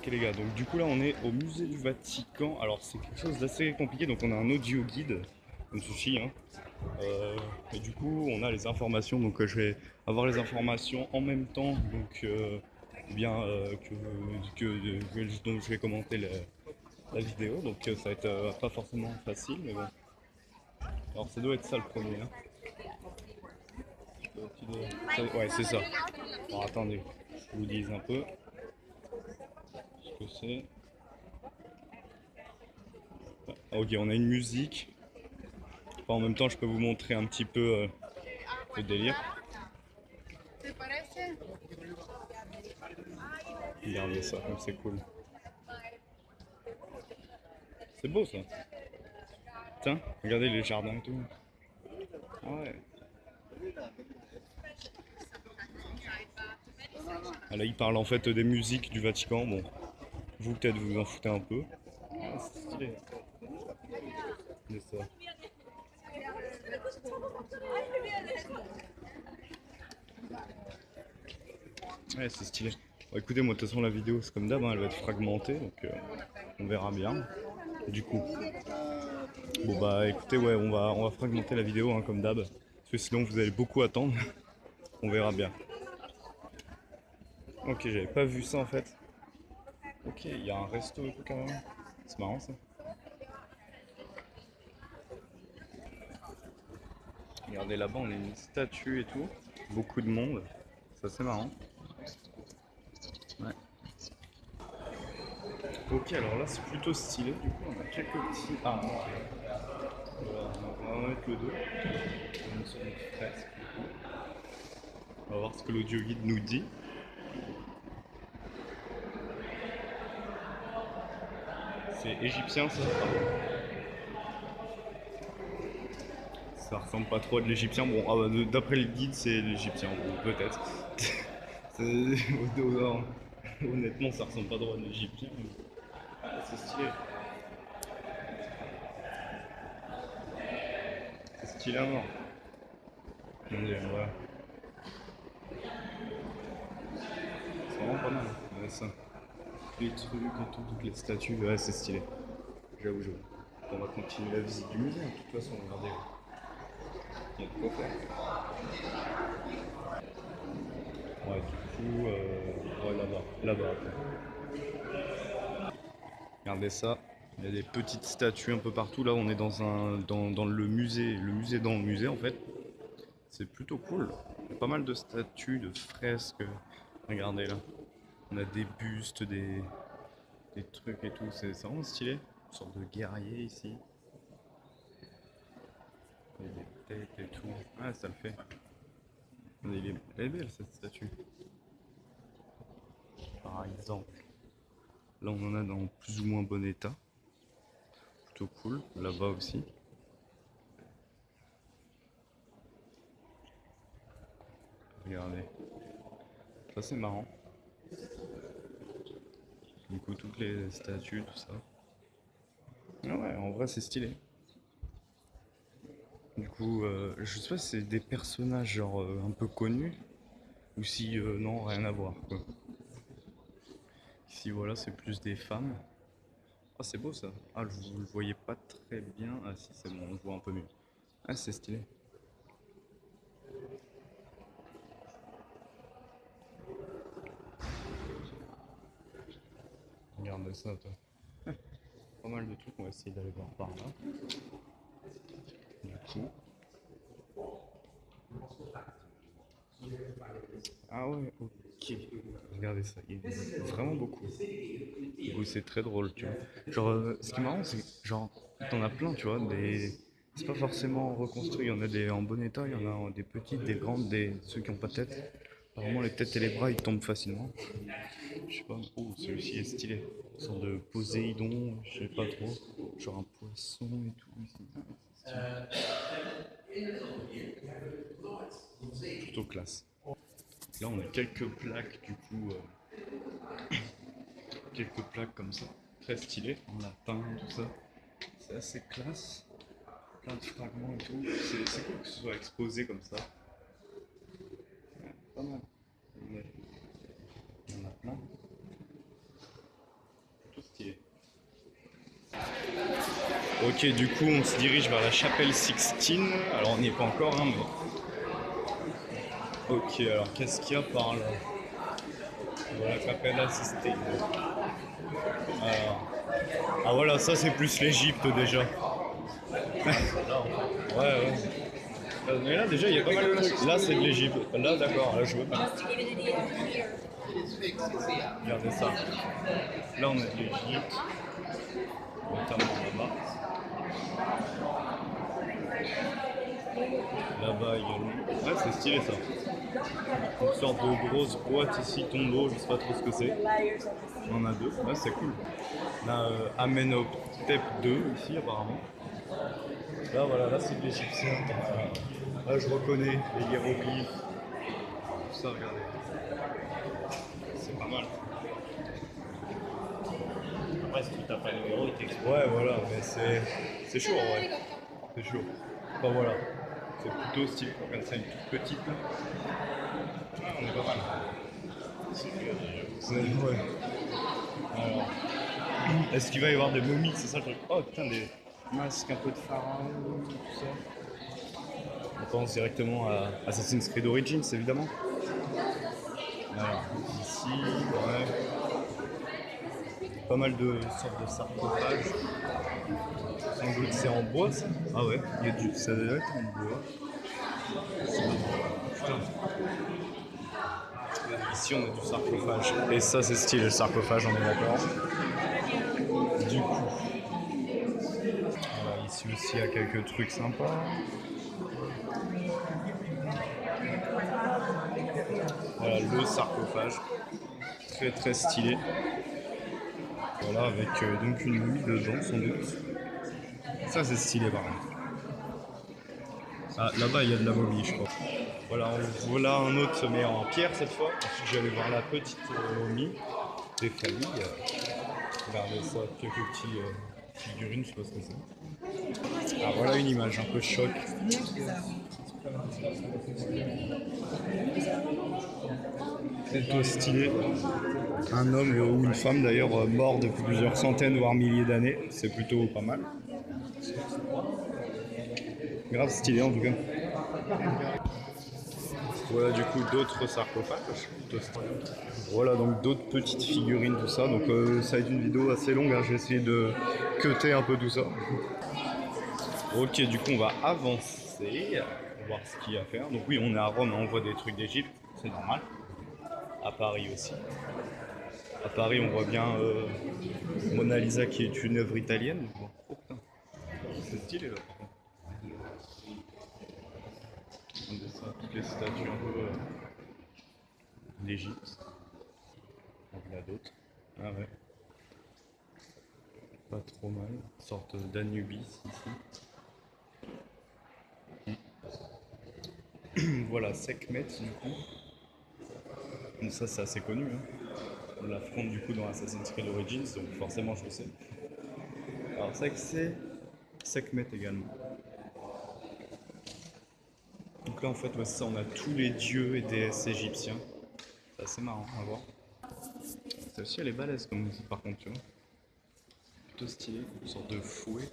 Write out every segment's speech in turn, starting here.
Ok les gars, donc du coup là on est au musée du Vatican. Alors c'est quelque chose d'assez compliqué, donc on a un audio guide, comme ceci, hein. Et du coup on a les informations, donc je vais avoir les informations en même temps, donc bien donc je vais commenter la vidéo, donc ça va être pas forcément facile, mais bon. Alors ça doit être ça le premier, hein. Ouais c'est ça. Alors attendez, je vous dis un peu ce que c'est. Ah, ok, on a une musique. Enfin, en même temps, je peux vous montrer un petit peu le délire. Regardez ça, comme c'est cool. C'est beau ça. Tiens, regardez les jardins et tout. Ah ouais. Ah, là, il parle en fait des musiques du Vatican. Bon, vous peut-être vous en foutez un peu. Ah, c'est stylé. C'est ça. Ouais, c'est stylé. Bon, écoutez, moi de toute façon, la vidéo, c'est comme d'hab, hein, elle va être fragmentée, donc on verra bien. Du coup, bon bah écoutez, ouais, on va fragmenter la vidéo, hein, comme d'hab, parce que sinon vous allez beaucoup attendre. On verra bien. Ok, j'avais pas vu ça en fait. Ok, il y a un resto et tout carrément. C'est marrant ça. Regardez là-bas, on a une statue et tout. Beaucoup de monde. Ça c'est marrant. Ouais. Ok, alors là c'est plutôt stylé. Du coup, on a quelques petits. Ah, voilà, on va mettre le 2. On est sur une fresque. On va voir ce que l'audio guide nous dit. C'est égyptien ça? Ça ressemble pas trop à de l'égyptien. Bon, ah bah, d'après le guide, c'est l'égyptien. Bon, peut-être. Honnêtement, ça ressemble pas trop à de l'égyptien. Ah, c'est stylé. C'est stylé à mort. Voilà. C'est vraiment pas mal. Ouais, ça. Les trucs et tout, toutes les statues, ouais, c'est stylé. J'avoue, j'avoue. On va continuer la visite du musée, de toute façon, regardez. Il y a de quoi faire. Ouais, du coup, ouais, là-bas. Là-bas après. Regardez ça. Il y a des petites statues un peu partout. Là, on est dans le musée. Le musée dans le musée, en fait. C'est plutôt cool. Il y a pas mal de statues, de fresques. Regardez là. On a des bustes, des trucs et tout. C'est vraiment stylé. Une sorte de guerrier ici. Il y a des têtes et tout. Ah, ça le fait. Elle est belle cette statue. Par exemple, là on en a dans plus ou moins bon état. Plutôt cool. Là-bas aussi. Regardez. Ça c'est marrant. Du coup, toutes les statues, tout ça. Ah ouais, en vrai c'est stylé. Du coup, je sais pas si c'est des personnages genre un peu connus ou si non, rien à voir quoi. Ici voilà, c'est plus des femmes. Ah, c'est beau ça. Ah, vous le voyez pas très bien. Ah si, c'est bon, on le voit un peu mieux. Ah, c'est stylé. Regarde ça, toi. Pas mal de trucs, on va essayer d'aller voir par là. Du coup. Ah ouais, ok. Regardez ça, il y a vraiment beaucoup. Du coup, c'est très drôle, tu vois. Genre, ce qui est marrant, c'est que, genre, t'en as plein, tu vois, des. C'est pas forcément reconstruit, il y en a des en bon état, il y en a des petites, des grandes, ceux qui ont pas de tête. Apparemment, les têtes et les bras, ils tombent facilement. Je sais pas. Oh, celui-ci est stylé. Une sorte de Poséidon, je sais pas trop. Genre un poisson et tout. C'est plutôt classe. Là, on a quelques plaques, du coup, quelques plaques comme ça. Très stylées, en latin, tout ça. C'est assez classe. Plein de fragments et tout. C'est cool que ce soit exposé comme ça. Ouais, pas mal. On en a plein. Ok, du coup, on se dirige vers la chapelle Sixtine. Alors, on n'y est pas encore, hein, mais. Ok, alors qu'est-ce qu'il y a par là? Voilà, Capella Sixtine. Alors. Ah, voilà, ça c'est plus l'Égypte déjà. Ouais, ouais. Mais là, déjà, il y a pas mal de trucs. Là, c'est de l'Égypte. Là, d'accord, là, je veux pas. Regardez ça. Là, on a de l'Égypte, notamment là-bas. Là-bas également. Ouais, c'est stylé ça. Une sorte de grosse boîte ici, tombeau, je sais pas trop ce que c'est. On en a deux, ouais, c'est cool. On a Amenhotep II ici, apparemment. Là, voilà, là, c'est de l'égyptien. Là, je reconnais les hiéroglyphes. Tout ça, regardez. C'est pas mal. Après, si tu tapes pas le numéro, il t'explique. Ouais, voilà, mais c'est chaud en vrai. C'est chaud. Enfin voilà. C'est plutôt stylé. Regarde ça, une toute petite là. Ah, on est pas mal. Ouais. Alors, est-ce qu'il va y avoir des momies? C'est ça le truc. Oh putain, des masques un peu de pharaon, tout ça. On pense directement à Assassin's Creed Origins, évidemment. Alors, ici, ouais. Pas mal de sortes de sarcophages. Sans doute c'est en bois ça. Ah ouais, ça doit être en bois. Putain. Ici on a du sarcophage. Et ça c'est stylé le sarcophage, on est d'accord. Du coup, voilà, ici aussi il y a quelques trucs sympas. Voilà le sarcophage. Très très stylé. Voilà avec donc une momie dedans sans doute. Ça c'est stylé par contre. Ah là-bas il y a de la momie je crois. Voilà un autre mais en pierre cette fois. Ensuite j'allais voir la petite momie des familles. Regardez ça, quelques petits figurines, je sais pas ce que c'est. Ah voilà une image un peu choc. Plutôt stylé. Un homme ou une femme d'ailleurs mort depuis plusieurs centaines voire milliers d'années. C'est plutôt pas mal. Grave stylé en tout cas. Voilà du coup d'autres sarcophages. Voilà donc d'autres petites figurines, tout ça. Donc ça va être une vidéo assez longue, hein. Je vais essayer de cutter un peu tout ça. Ok, du coup on va avancer, voir ce qu'il y a à faire. Donc oui, on est à Rome, hein, on voit des trucs d'Égypte, c'est normal. À Paris aussi. À Paris, on voit bien Mona Lisa qui est une œuvre italienne. Bon, oh putain, c'est stylé là par contre. Regardez ça, toutes les statues un peu d'Égypte. On en a d'autres. Ah ouais. Pas trop mal. Une sorte d'Anubis ici. Voilà, Sekhmet du coup. Donc ça c'est assez connu. Hein. On l'affronte du coup dans Assassin's Creed Origins, donc forcément je le sais. Alors c'est que c'est Sekhmet également. Donc là en fait ouais, ça on a tous les dieux et déesses égyptiens. C'est assez marrant à voir. Celle-ci elle est balèze comme par contre tu vois. Plutôt stylé, une sorte de fouet.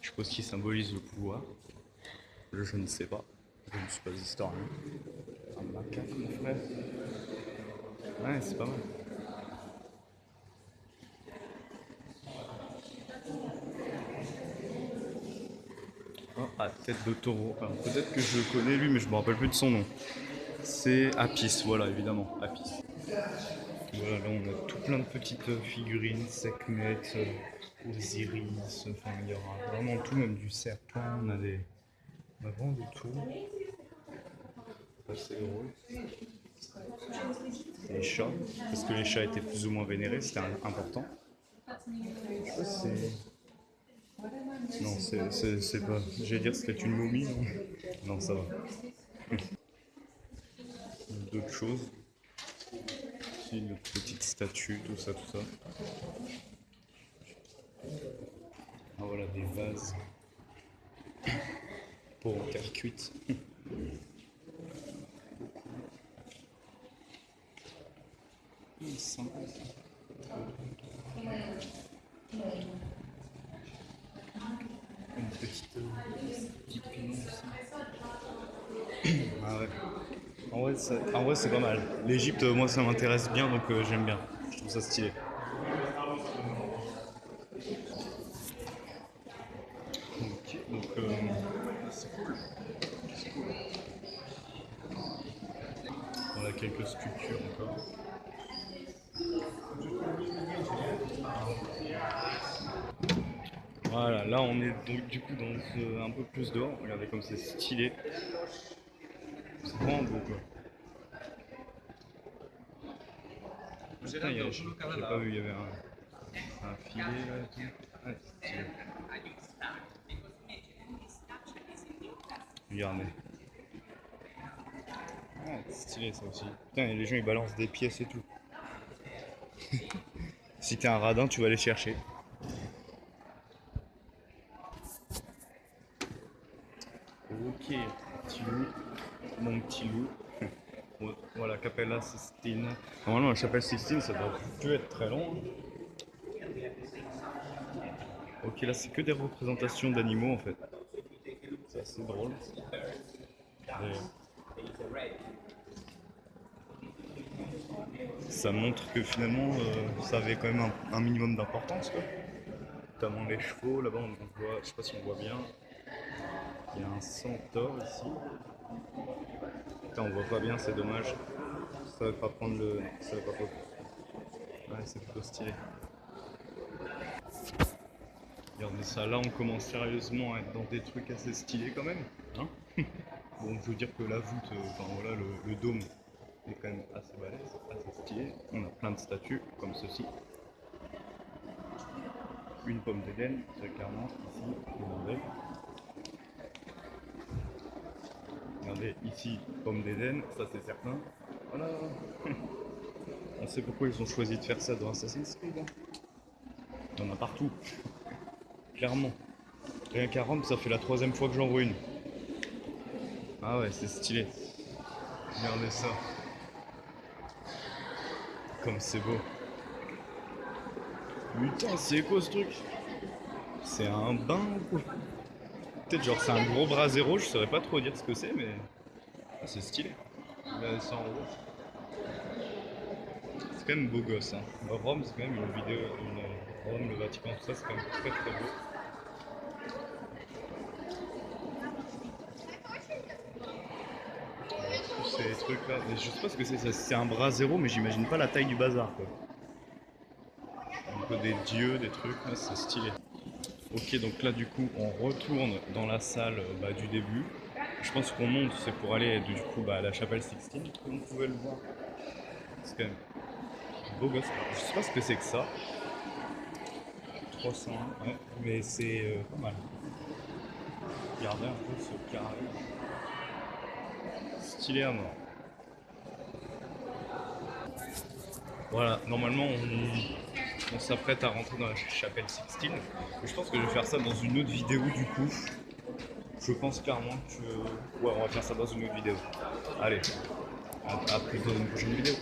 Je suppose qu'il symbolise le pouvoir. Je ne sais pas. Je ne suis pas historien. Un macaque mon frère. Ouais c'est pas mal. Oh, ah, tête de taureau. Alors peut-être que je le connais lui mais je me rappelle plus de son nom. C'est Apis, voilà évidemment, Apis. Voilà, là on a tout plein de petites figurines, Sekhmet, Osiris, enfin il y aura vraiment tout, même du serpent, on a vraiment de tout. C'est drôle. Les chats, parce que les chats étaient plus ou moins vénérés, c'était important. Je sais pas si c'est. Non, c'est pas. J'allais dire c'était une momie, non? Non, ça va. D'autres choses. Ici, une petite statue, tout ça, tout ça. Ah voilà, des vases pour en terre cuite. Sympa. En vrai, c'est pas mal. L'Égypte, moi, ça m'intéresse bien, donc j'aime bien. Je trouve ça stylé. Ok, donc c'est cool. C'est cool. On a quelques sculptures encore. Voilà, là on est donc, du coup un peu plus dehors. Regardez comme c'est stylé. C'est vraiment beau quoi. Putain, j'ai pas vu, il y avait un filet là et tout. Ah, c'est stylé. Regardez. Ah, c'est stylé ça aussi. Putain, les gens ils balancent des pièces et tout. Si t'es un radin, tu vas les chercher. Ok, petit loup, mon petit loup. Voilà, Capella Sistine. Normalement, la chapelle Sistine, ça doit plus être très long, hein. Ok, là, c'est que des représentations d'animaux en fait. C'est assez drôle. Ça montre que finalement, ça avait quand même un minimum d'importance, quoi. Notamment les chevaux, là-bas, on voit, je sais pas si on voit bien, il y a un centaure ici. Putain, on voit pas bien, c'est dommage. Ça va pas prendre le. Non, ça va pas focus. Ouais, c'est plutôt stylé. Regardez ça, là on commence sérieusement à être dans des trucs assez stylés quand même. Hein. Bon, je veux dire que la voûte, enfin voilà, le dôme est quand même assez balèze, assez stylé. On a plein de statues comme ceci. Une pomme d'Éden, très clairement, ici, regardez. Regardez, ici, pomme d'Éden, ça c'est certain. Voilà. On sait pourquoi ils ont choisi de faire ça dans Assassin's Creed. Hein. Il y en a partout, clairement. Rien qu'à Rome, ça fait la 3e fois que j'en vois une. Ah ouais, c'est stylé. Regardez ça. Comme c'est beau. Putain, c'est quoi ce truc? C'est un bain ou quoi? Peut-être genre c'est un gros bras zéro, je saurais pas trop dire ce que c'est, mais ah, c'est stylé. Regardez ça en haut. C'est quand même beau gosse. Hein. Rome, c'est quand même une vidéo, Rome, le Vatican, tout ça, c'est quand même très très beau. Tous ces trucs là, mais je sais pas ce que c'est, c'est un bras zéro, mais j'imagine pas la taille du bazar quoi. Un peu des dieux, des trucs, là, c'est stylé. Ok, donc là du coup on retourne dans la salle du début. Je pense qu'on monte, c'est pour aller du coup à la chapelle Sixtine, comme vous pouvez le voir. C'est quand même beau gosse. Alors, je sais pas ce que c'est que ça. 300, ouais, mais c'est pas mal. Regardez un peu ce carré. Stylé à mort. Voilà, normalement on s'apprête à rentrer dans la chapelle Sixtine. Mais je pense que je vais faire ça dans une autre vidéo du coup. Je pense clairement que... Ouais, on va faire ça dans une autre vidéo. Allez, à plus dans une prochaine vidéo.